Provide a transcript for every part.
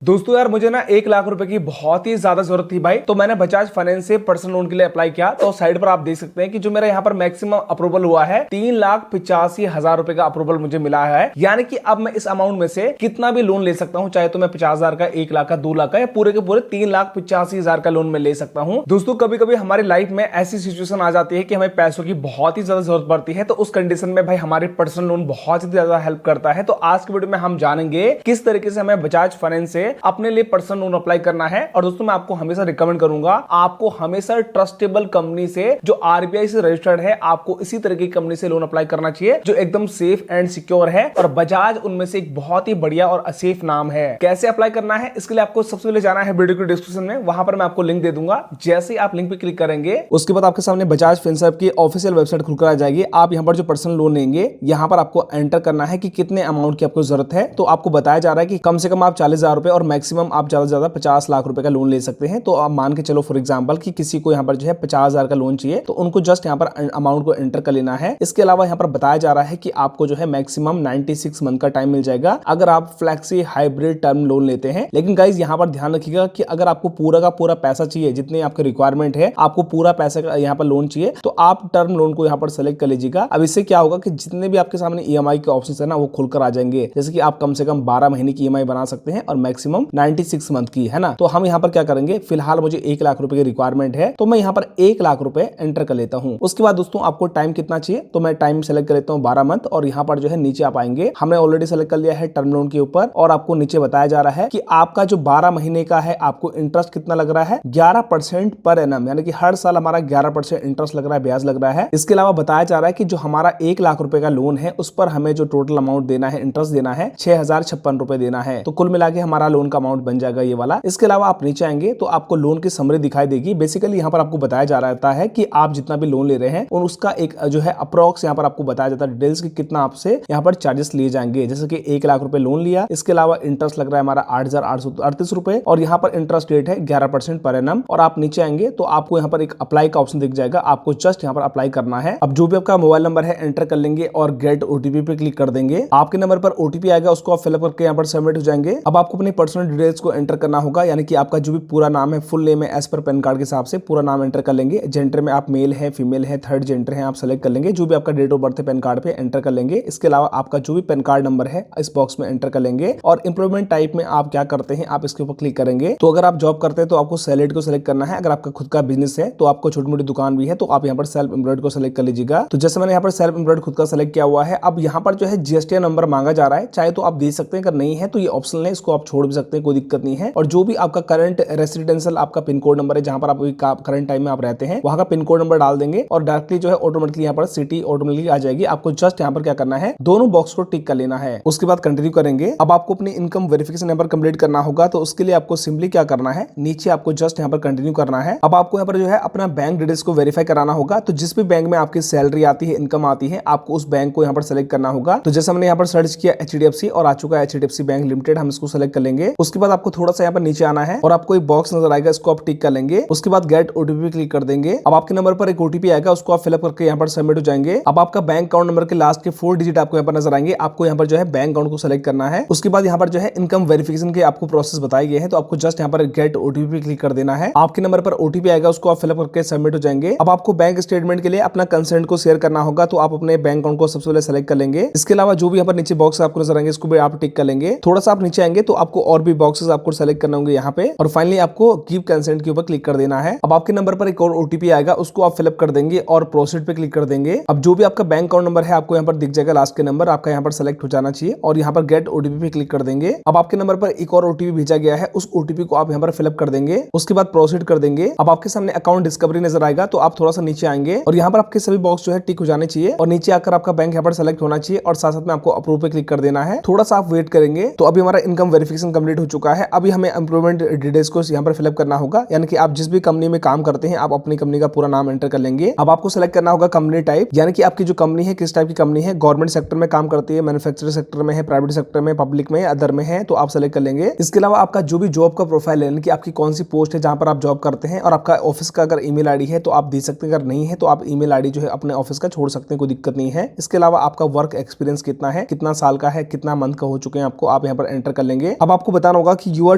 दोस्तों यार मुझे ना 1 लाख रुपए की बहुत ही ज्यादा जरूरत थी भाई। तो मैंने बजाज फाइनेंस से पर्सनल लोन के लिए अप्लाई किया। तो साइड पर आप देख सकते हैं कि जो मेरा यहाँ पर मैक्सिमम अप्रूवल हुआ है 3,85,000 रुपए का अप्रूवल मुझे मिला है। यानी कि अब मैं इस अमाउंट में से कितना भी लोन ले सकता हूँ, चाहे तो मैं 50,000 का, 1 लाख का, 2 लाख का या पूरे के पूरे 3,85,000 का लोन में ले सकता हूँ। दोस्तों कभी कभी हमारी लाइफ में ऐसी सिचुएशन आ जाती है कि हमें पैसों की बहुत ही ज्यादा जरूरत पड़ती है। तो उस कंडीशन में भाई हमारे पर्सनल लोन बहुत ही ज्यादा हेल्प करता है। तो आज की वीडियो में हम जानेंगे किस तरीके से हमें बजाज फाइनेंस से अपने लिए पर्सनल लोन अप्लाई करना है। और दोस्तों मैं आपको हमेशा रिकमेंड करूंगा, आपको हमेशा ट्रस्टेबल कंपनी से जो आरबीआई से रजिस्टर्ड है, आपको इसी तरह की कंपनी से लोन अप्लाई करना चाहिए जो एकदम सेफ एंड सिक्योर है। और बजाज उनमें से एक बहुत ही बढ़िया और सेफ नाम है। कैसे अप्लाई करना है इसके लिए आपको सबसे पहले जाना है वीडियो के डिस्क्रिप्शन में, वहां पर मैं आपको लिंक दे दूंगा। जैसे ही आप लिंक पे क्लिक करेंगे उसके बाद आपके सामने बजाज फिनसर्व की ऑफिशियल वेबसाइट खुलकर आ जाएगी। आप यहां पर जो पर्सनल लोन लेंगे यहां पर आपको एंटर करना है कि कितने अमाउंट की आपको जरूरत है। तो आपको बताया जा रहा है कि कम से कम आप 40,000 रुपए और मैक्सिमम आप ज्यादा से ज्यादा 50 लाख रुपए का लोन ले सकते हैं। तो आप मान के चलो फॉर एग्जांपल कि किसी को यहाँ पर जो है 50,000 का लोन चाहिए, तो उनको जस्ट यहाँ पर अमाउंट को एंटर कर लेना है। इसके अलावा यहाँ पर बताया जा रहा है कि आपको जो है मैक्सिमम 96 मंथ का टाइम मिल जाएगा अगर आप फ्लेक्सी हाइब्रिड टर्म लोन लेते हैं। लेकिन गाइज यहाँ पर ध्यान रखिएगा कि अगर आपको पूरा का पूरा पैसा चाहिए, जितने आपके रिक्वायरमेंट है, आपको पूरा पैसा का यहाँ पर लोन चाहिए, तो आप टर्म लोन को यहाँ पर सेलेक्ट कर लीजिएगा। अब इससे क्या होगा कि जितने भी आपके सामने ईएमआई के ऑप्शन है ना वो खुलकर आ जाएंगे। जैसे कि आप कम से कम 12 महीने की ईएमआई बना सकते हैं और मैक्सिमम 96 मंथ की, है ना। तो हम यहाँ पर क्या करेंगे, फिलहाल मुझे 1 लाख रुपए की रिक्वायरमेंट है, तो मैं यहाँ पर 1 लाख रुपए एंटर कर लेता हूँ। उसके बाद दोस्तों आपको टाइम कितना चाहिए, तो मैं टाइम सेलेक्ट कर लेता हूँ 12 मंथ। और यहाँ पर जो है नीचे आप आएंगे, हमने ऑलरेडी सेलेक्ट कर लिया है टर्म लोन के ऊपर। और आपको नीचे बताया जा रहा है कि आपका जो 12 महीने का है आपको इंटरेस्ट कितना लग रहा है, 11% पर एनम, यानी कि हर साल हमारा 11% इंटरेस्ट लग रहा है, ब्याज लग रहा है। इसके अलावा बताया जा रहा है कि जो हमारा 1 लाख रुपए का लोन है उस पर हमें जो टोटल अमाउंट देना है, इंटरेस्ट देना है 6,056 रुपए देना है। तो कुल मिला के हमारा लोन का अमाउंट बन जाएगा ये वाला। इसके अलावा आप नीचे आएंगे तो आपको लोन की समरी दिखाई देगी। बेसिकली यहाँ पर आपको बताया जा रहा है कि आप जितना भी लोन ले रहे हैं और उसका एक जो है अप्रोक्स यहाँ पर आपको बताया जाता है डिटेल्स की कितना आपसे यहाँ पर चार्जेस लिए जाएंगे। जैसे कि 1 लाख रुपए लोन लिया, इसके अलावा इंटरेस्ट लग रहा है हमारा 8,838 रुपए और यहाँ पर इंटरेस्ट रेट है 11% पर एनम। और आप नीचे आएंगे तो आपको यहाँ पर एक अप्लाई का ऑप्शन दिख जाएगा, आपको जस्ट यहाँ पर अप्लाई करना है। अब जो भी आपका मोबाइल नंबर है एंटर कर लेंगे और गेट ओटीपी पे क्लिक कर देंगे। आपके नंबर पर ओटीपी आएगा, उसको आप फिलअप करके यहाँ पर सबमिट हो जाएंगे। अब आपको अपनी पर्सनल डिटेल्स को एंटर करना होगा, यानी कि आपका जो भी पूरा नाम है, फुल नेम है, एज पर पैन कार्ड के हिसाब से पूरा नाम एंटर कर लेंगे। जेंडर में आप मेल है, फीमेल है, थर्ड जेंडर है, आप सेलेक्ट कर लेंगे। जो भी आपका डेट ऑफ बर्थ है पैन कार्ड पे एंटर कर लेंगे। इसके अलावा आपका जो भी पैन कार्ड नंबर है इस बॉक्स में एंटर कर लेंगे। और एम्प्लॉयमेंट टाइप में आप क्या करते हैं आप इसके ऊपर क्लिक करेंगे। तो अगर आप जॉब करते हैं तो आपको सैलरी को सिलेक्ट करना है। अगर आपका खुद का बिजनेस है तो आपको छोटी मोटी दुकान भी है तो आप यहाँ पर सेल्फ एम्प्लॉयड को सिलेक्ट कर लीजिएगा। तो जैसे मैंने यहाँ पर सेल्फ एम्प्लॉयड खुद का सिलेक्ट किया हुआ है। अब यहाँ पर जो है जीएसटी नंबर मांगा जा रहा है, चाहे तो आप दे सकते हैं, अगर नहीं है तो ये ऑप्शनल है, इसको आप छोड़ भी सकते हैं, कोई दिक्कत नहीं है। और जो भी आपका करंट रेसिडेंशियल आपका पिन कोड नंबर है, जहां पर आप करंट टाइम में आप रहते हैं वहां का पिन कोड नंबर डाल देंगे और डायरेक्टली जो है ऑटोमेटिकली यहाँ पर सिटी ऑटोमेटिकली आ जाएगी। आपको जस्ट यहाँ पर क्या करना है, दोनों बॉक्स को टिक कर लेना है। उसके बाद कंटिन्यू करेंगे। अब आपको अपनी इनकम वेरिफिकेशन नंबर कंप्लीट करना होगा, तो उसके लिए आपको सिंपली क्या करना है, नीचे आपको जस्ट यहाँ पर कंटिन्यू करना है। अब आपको यहाँ पर जो है अपना बैंक डिटेल्स को वेरीफाई कराना होगा। तो जिस भी बैंक में आपकी सैलरी आती है, इनकम आती है, आपको उस बैंक को यहाँ पर सेलेक्ट करना होगा। तो जैसे हमने यहाँ पर सर्च किया एचडीएफसी और आ चुका है एचडीएफसी बैंक लिमिटेड, हम इसको सेलेक्ट कर लेंगे। उसके बाद आपको थोड़ा सा यहाँ पर नीचे आना है और आपको एक बॉक्स नजर आएगा, इसको आप टिक कर लेंगे। उसके बाद गेट ओटीपी क्लिक कर देंगे। अब आपके नंबर पर एक ओटीपी आएगा, उसको आप फिलअप करके यहाँ पर सबमिट हो जाएंगे। अब आपका बैंक अकाउंट नंबर के लास्ट के 4 डिजिट आपको यहाँ पर नजर आएंगे। आपको यहाँ पर जो है बैंक अकाउंट को सेलेक्ट करना है। उसके बाद यहाँ पर जो है इनकम वेरिफिकेशन के आपको प्रोसेस बताए गए हैं, तो आपको जस्ट यहाँ पर गेट ओटीपी क्लिक कर देना है। आपके नंबर पर ओटीपी आएगा, उसको आप फिलअप करके सबमिट हो जाएंगे। अब आपको बैंक स्टेटमेंट के लिए अपना कंसेंट को शेयर करना होगा, तो आप अपने बैंक अकाउंट को सबसे पहले सेलेक्ट कर लेंगे। इसके अलावा जो भी यहाँ पर नीचे बॉक्स आपको नजर आएंगे इसको भी आप टिक कर लेंगे। थोड़ा सा आप नीचे आएंगे तो आपको और भी बॉक्सेस आपको सेलेक्ट करने होंगे यहाँ पे। और फाइनली आपको गिव कंसेंट के ऊपर क्लिक कर देना है। अब आपके नंबर पर एक और ओटीपी आएगा, उसको आप फिलअप कर देंगे और प्रोसीड पे क्लिक कर देंगे। अब जो भी आपका बैंक अकाउंट नंबर है आपको यहाँ पर दिख जाएगा, लास्ट के नंबर आपका यहाँ पर सेलेक्ट हो जाना चाहिए और यहाँ पर गेट ओटीपी पे क्लिक कर देंगे। अब आपके नंबर पर एक और ओटीपी भेजा गया है, उस ओटीपी को आप यहाँ पर फिलअप कर देंगे। उसके बाद प्रोसीड कर देंगे। अब आपके सामने अकाउंट डिस्कवरी नजर आएगा, तो आप थोड़ा सा नीचे आएंगे और यहाँ पर आपके सभी बॉक्स जो है टिक हो जाने चाहिए और नीचे आकर आपका बैंक यहाँ पर सेलेक्ट होना चाहिए और साथ साथ में आपको अप्रूव पे क्लिक कर देना है। थोड़ा सा आप वेट करेंगे। तो अभी हमारा इनकम वेरिफिकेशन कंप्लीट हो चुका है। अभी हमें एम्प्लॉयमेंट डिटेल्स को यहाँ पर फिलअप करना होगा, यानी कि आप जिस भी कंपनी में काम करते हैं आप अपनी कंपनी का पूरा नाम एंटर कर लेंगे। अब आपको सेलेक्ट करना होगा कंपनी टाइप, यानी कि आपकी जो कंपनी है किस टाइप की कंपनी है, गवर्नमेंट सेक्टर में काम करती है, मैन्युफैक्चरिंग सेक्टर में है, प्राइवेट सेक्टर में, पब्लिक में, अदर में है, तो आप सेलेक्ट कर लेंगे। इसके अलावा आपका जो भी जॉब का प्रोफाइल है, यानी कि आपकी कौन सी पोस्ट है जहां पर आप जॉब करते हैं और आपका ऑफिस का अगर ईमेल आईडी है तो आप दे सकते हैं, अगर नहीं है तो आप ईमेल आईडी जो है अपने ऑफिस का छोड़ सकते हैं, कोई दिक्कत नहीं है। इसके अलावा आपका वर्क एक्सपीरियंस कितना है, कितना साल का है, कितना मंथ का हो चुके हैं आपको, आप यहाँ पर एंटर कर लेंगे। अब आपको आपको बताना होगा कि your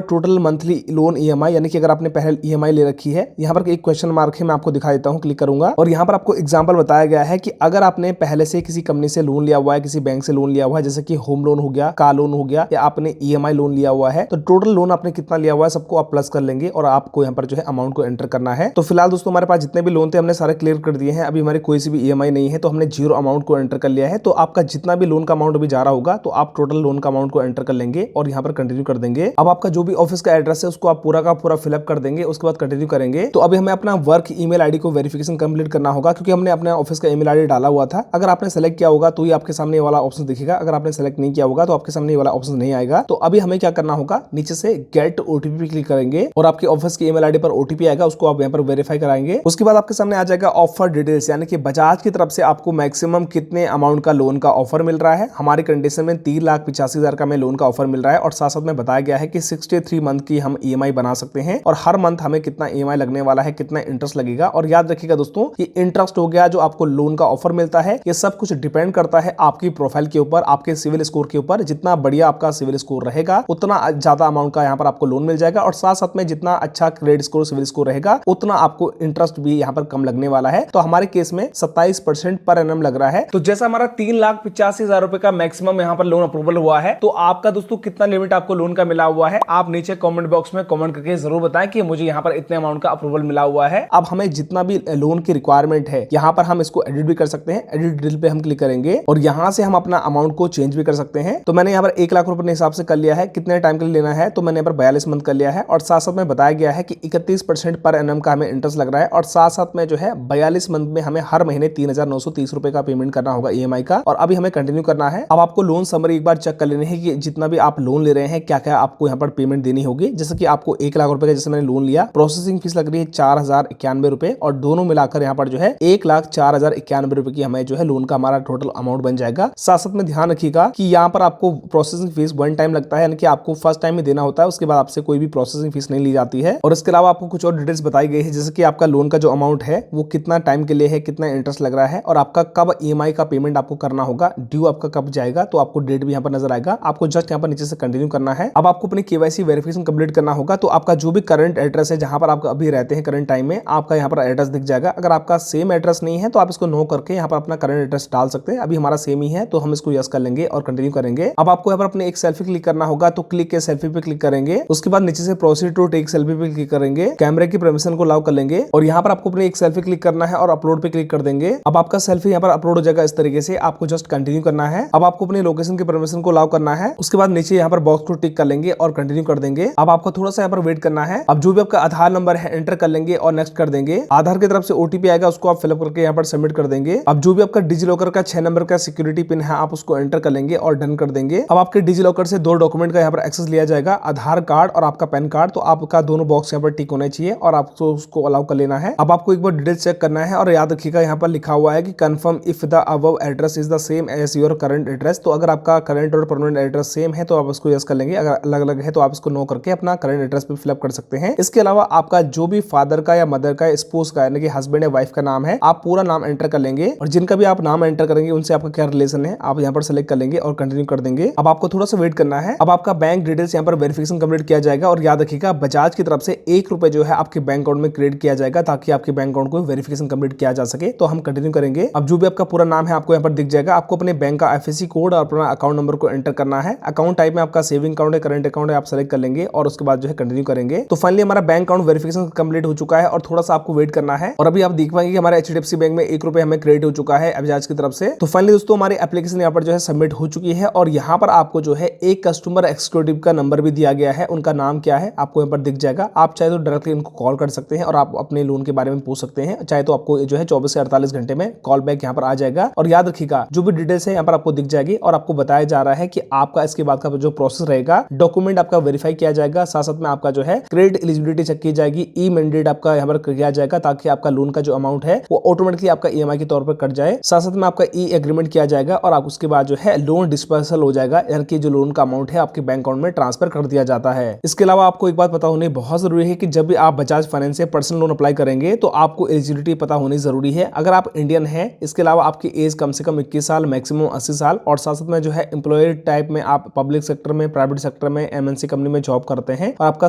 total monthly loan EMI, यानी कि अगर आपने पहले ईएमआई ले रखी है, यहाँ पर एक क्वेश्चन मार्क है, मैं आपको दिखा देता हूँ, क्लिक करूंगा और यहाँ पर आपको एग्जांपल बताया गया है कि अगर आपने पहले से किसी कंपनी से लोन लिया हुआ है, किसी बैंक से लोन लिया हुआ है, जैसे कि होम लोन हो गया, कार लोन हो गया, या आपने ईएमआई लोन लिया हुआ है, तो टोटल लोन आपने कितना लिया हुआ है सबको आप प्लस कर लेंगे और आपको यहाँ पर जो है अमाउंट को एंटर करना है। तो फिलहाल दोस्तों हमारे पास जितने भी लोन थे हमने सारे क्लियर कर दिए हैं, अभी हमारे कोई सी भी ईएमआई नहीं है, तो हमने जीरो अमाउंट को एंटर कर लिया है। तो आपका जितना भी लोन का अमाउंट अभी जा रहा होगा तो आप टोटल लोन का अमाउंट को एंटर कर लेंगे और यहाँ पर कंटिन्यू कर देंगे। अब आपका जो भी ऑफिस का एड्रेस है उसको आप पूरा का पूरा फिलअप कर देंगे, उसके बाद कंटिन्यू करेंगे। तो अभी हमें अपना वर्क ईमेल आईडी को वेरिफिकेशन कंप्लीट करना होगा, क्योंकि हमने अपने ऑफिस का ईमेल आईडी डाला हुआ था। अगर आपने सेलेक्ट किया होगा तो ही आपके सामने वाला ऑप्शन दिखेगा, अगर आपने सेलेक्ट नहीं किया होगा तो आपके सामने वाला ऑप्शन नहीं आएगा। तो अभी हमें क्या करना होगा, नीचे से गेट ओटीपी पे क्लिक करेंगे और आपके ऑफिस की ईमेल आईडी पर ओटीपी आएगा, उसको आप यहाँ पर वेरीफाई कराएंगे। उसके बाद आपके सामने आ जाएगा ऑफर डिटेल्स, यानी कि बजाज की तरफ से आपको मैक्सिमम कितने अमाउंट का लोन का ऑफर मिल रहा है। हमारी कंडीशन में 3,85,000 का हमें लोन का ऑफर मिल रहा है और साथ साथ में बताया गया है कि 63 मंथ की हम ईएमआई बना सकते हैं और हर मंथ हमें कितना ईएमआई लगने वाला है, कितना इंटरेस्ट लगेगा। और याद रखिएगा दोस्तों, ये इंटरेस्ट हो गया जो आपको लोन का ऑफर मिलता है, ये सब कुछ डिपेंड करता है आपकी प्रोफाइल के ऊपर, आपके सिविल स्कोर के ऊपर। जितना बढ़िया आपका सिविल स्कोर रहेगा उतना ज्यादा अमाउंट का यहाँ पर आपको लोन मिल जाएगा और साथ साथ में जितना अच्छा क्रेडिट स्कोर सिविल स्कोर रहेगा उतना आपको इंटरेस्ट भी यहाँ पर कम लगने वाला है। तो हमारे केस में 27% पर एनम लग रहा है। तो जैसा हमारा 3,85,000 रुपए का मैक्सिमम यहाँ पर लोन अप्रूवल हुआ है, तो आपका दोस्तों कितना लिमिट आपको लोन का मिला हुआ है आप नीचे कमेंट बॉक्स में कमेंट करके जरूर बताएं कि मुझे यहाँ पर इतने अमाउंट का अप्रूवल मिला हुआ है। अब हमें जितना भी लोन की रिक्वायरमेंट है यहाँ पर हम इसको एडिट भी कर सकते हैं। एडिट डिटेल पे हम क्लिक करेंगे और यहाँ से हम अपना अमाउंट को चेंज भी कर सकते हैं। तो मैंने यहाँ पर 1 लाख रुपए के हिसाब से कर लिया है, कितने टाइम के लिए लेना है, तो मैंने यहाँ पर 42 मंथ कर लिया है और साथ साथ में बताया गया है कि 31% पर एनम का हमें इंटरेस्ट लग रहा है और साथ साथ में जो है 42 मंथ में हमें हर महीने 3,930 रुपए का पेमेंट करना होगा ईएमआई का। और अभी हमें कंटिन्यू करना है। अब आपको लोन समरी एक बार चेक कर लेनी है कि जितना भी आप लोन ले रहे हैं क्या क्या आपको यहाँ पर पेमेंट देनी होगी। जैसे कि आपको 1 लाख रुपए का जैसे मैंने लोन लिया, प्रोसेसिंग फीस लग रही है 4,091 रुपए और दोनों मिलाकर यहाँ पर जो है 1,04,091 रुपए की हमें जो है लोन का हमारा टोटल अमाउंट बन जाएगा। साथ साथ में ध्यान रखिएगा कि यहाँ पर आपको प्रोसेसिंग फीस 1 टाइम लगता है, यानी कि आपको फर्स्ट टाइम में देना होता है, उसके बाद आपसे कोई भी प्रोसेसिंग फीस नहीं ली जाती है। और इसके अलावा आपको कुछ और डिटेल्स बताई गई है, जैसे कि आपका लोन का जो अमाउंट है वो कितना टाइम के लिए है, कितना इंटरेस्ट लग रहा है और आपका कब ईएमआई का पेमेंट आपको करना होगा, ड्यू आपका कब जाएगा, तो आपको डेट भी यहाँ पर नजर आएगा। आपको जस्ट यहाँ पर नीचे से कंटिन्यू करना है। अब आपको अपनी केवाईसी वेरिफिकेशन कंप्लीट करना होगा। तो आपका जो भी करंट एड्रेस है जहां पर आप अभी रहते हैं करंट टाइम में, आपका यहाँ पर एड्रेस दिख जाएगा। अगर आपका सेम एड्रेस नहीं है तो आप इसको नो करके यहाँ पर अपना करंट एड्रेस डाल सकते हैं। अभी हमारा सेम ही है तो हम इसको यस कर लेंगे और कंटिन्यू करेंगे। अब आपको यहाँ पर अपने एक सेल्फी क्लिक करना होगा, तो क्लिक के सेल्फी पे क्लिक करेंगे। उसके बाद नीचे से प्रोसीड टू टेक सेल्फी पे क्लिक करेंगे, कैमरे की परमिशन को अलाउ कर लेंगे और यहाँ पर आपको अपनी एक सेल्फी क्लिक करना है और अपलोड पे क्लिक कर देंगे। अब आपका सेल्फी यहाँ पर अपलोड हो जाएगा इस तरीके से, आपको जस्ट कंटिन्यू करना है। अब आपको अपनी लोकेशन की परमिशन को अलाउ करना है। उसके बाद नीचे यहाँ पर बॉक्स को टिक कर लेंगे और कंटिन्यू कर देंगे। अब आपको थोड़ा सा यहाँ पर वेट करना है। अब जो भी आपका आधार नंबर है एंटर कर लेंगे और नेक्स्ट कर देंगे। आधार की तरफ से ओटीपी आएगा, उसको आप फिलअप करके यहाँ पर सबमिट कर देंगे। अब जो भी आपका डिजिलॉकर का 6 नंबर का सिक्योरिटी पिन है आप उसको एंटर कर लेंगे और डन कर देंगे। अब आपके डिजिलॉकर से 2 डॉक्यूमेंट का यहाँ पर एक्सेस लिया जाएगा, आधार कार्ड और आपका पैन कार्ड। तो आपका दोनों बॉक्स यहाँ पर टिक होने चाहिए और आपको उसको अलाउ कर लेना है। अब आपको एक बार डिटेल चेक करना है और याद रखिएगा यहाँ पर लिखा हुआ है कि confirm if the above address is the same as your current address. तो अगर आपका करंट और परमानेंट एड्रेस सेम है तो आप उसको यस कर लेंगे, अगर अलग अलग है तो आप इसको नो करके अपना करंट एड्रेस पे फिलअप कर सकते हैं। इसके अलावा आपका जो भी फादर का या मदर का, स्पोस का यानी कि हस्बैंड या वाइफ का नाम है, आप पूरा नाम एंटर कर लेंगे और जिनका भी आप नाम एंटर करेंगे उनसे आपका क्या रिलेशन है आप यहाँ पर सेलेक्ट कर लेंगे और कंटिन्यू कर देंगे। अब आपको थोड़ा सा वेट करना है। अब आपका बैंक डिटेल्स यहाँ पर वेरिफिकेशन कंप्लीट किया जाएगा और याद रखिएगा बजाज की तरफ से 1 रुपए जो है आपके बैंक अकाउंट में क्रेडिट किया जाएगा ताकि आपके बैंक अकाउंट को वेरिफिकेशन कंप्लीट किया जा सके। तो हम कंटिन्यू करेंगे। अब जो भी आपका पूरा नाम है आपको यहाँ पर दिख जाएगा। आपको अपने बैंक का आईएफएससी कोड और अपना अकाउंट नंबर को एंटर करना है। अकाउंट टाइप में आपका सेविंग अकाउंट है, करंट अकाउंट है, आप सेलेक्ट कर लेंगे और उसके बाद जो है कंटिन्यू करेंगे। तो फाइनली हमारा बैंक अकाउंट वेरिफिकेशन कंप्लीट हो चुका है और थोड़ा सा आपको वेट करना है। और अभी आप देख पाएंगे कि हमारे एचडीएफसी बैंक में 1 रुपए हमें क्रेडिट हो चुका है बजाज की तरफ से। तो फाइनली दोस्तों हमारी एप्लीकेशन यहाँ पर जो है सबमिट हो चुकी है और यहाँ पर आपको जो है एक कस्टमर एक्जीक्यूटिव का नंबर भी दिया गया है, उनका नाम क्या है आपको यहाँ पर दिख जाएगा। आप चाहे तो डायरेक्टली इनको कॉल कर सकते हैं और आप अपने लोन के बारे में पूछ सकते हैं, चाहे तो आपको जो है 24 से 48 घंटे में कॉल बैक यहाँ पर आ जाएगा। और याद रखिएगा जो भी डिटेल्स है यहाँ पर आपको दिख जाएगी और आपको बताया जा रहा है कि आपका इसके बाद का जो प्रोसेस रहेगा, डॉक्यूमेंट आपका वेरीफाई किया जाएगा, साथ साथ में आपका जो है क्रेडिट एलिजिबिलिटी चेक की जाएगी, ई मैंडेट आपका यहाँ पर किया जाएगा ताकि आपका लोन का जो अमाउंट है वो ऑटोमेटिकली आपका ईएमआई के तौर पर कट जाए। साथ साथ में आपका ई एग्रीमेंट किया जाएगा और आप उसके बाद जो है लोन डिस्पर्सल हो जाएगा, यानी कि जो लोन का अमाउंट है आपके बैंक अकाउंट में ट्रांसफर कर दिया जाता है। इसके अलावा आपको एक बात पता होनी बहुत जरूरी है कि जब भी आप बजाज फाइनेंस से पर्सनल लोन अप्लाई करेंगे तो आपको एलिजिबिलिटी पता होनी जरूरी है। अगर आप इंडियन है, इसके अलावा आपकी एज कम से कम 21 साल, मैक्सिमम 80 साल और साथ साथ में जो है एम्प्लॉयर टाइप में आप पब्लिक सेक्टर में, प्राइवेट सेक्टर सेक्टर में एमएनसी कंपनी में जॉब करते हैं और आपका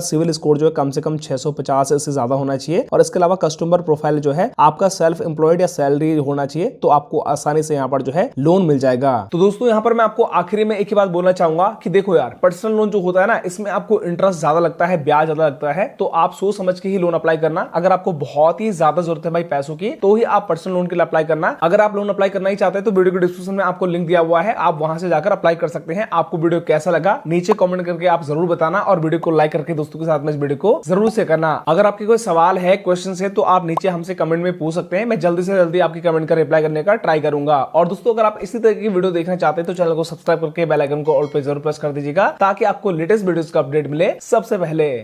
सिविल स्कोर जो है कम से कम 650 से ज्यादा होना चाहिए और इसके अलावा कस्टमर प्रोफाइल जो है आपका सेल्फ एम्प्लॉयड या सैलरी होना चाहिए, तो आपको आसानी से यहाँ पर जो है लोन मिल जाएगा। तो दोस्तों यहाँ पर मैं आपको आखिरी में एक ही बात बोलना चाहूंगा कि देखो यार, पर्सनल लोन जो होता है ना, इसमें आपको इंटरेस्ट ज्यादा लगता है, ब्याज ज्यादा लगता है, तो आप सोच समझ के ही लोन अप्लाई करना। अगर आपको बहुत ही ज्यादा जरूरत है भाई पैसों की, तो ही आप पर्सनल लोन के लिए अप्लाई करना। अगर आप लोन अप्लाई करना ही चाहते हैं तो वीडियो के डिस्क्रिप्शन में आपको लिंक दिया हुआ है, आप वहां से जाकर अप्लाई कर सकते हैं। आपको वीडियो कैसा लगा नीचे कमेंट करके आप जरूर बताना और वीडियो को लाइक करके दोस्तों के साथ में इस वीडियो को जरूर शेयर करना। अगर आपके कोई सवाल है, क्वेश्चन है, तो आप नीचे हमसे कमेंट में पूछ सकते हैं। मैं जल्दी से जल्दी आपकी कमेंट का रिप्लाई करने का ट्राई करूंगा। और दोस्तों अगर आप इसी तरह की वीडियो देखना चाहते हैं तो चैनल को सब्सक्राइब करके बेल आइकन को ऑल पे जरूर प्रेस कर दीजिएगा, ताकि आपको लेटेस्ट वीडियोस का अपडेट मिले सबसे पहले।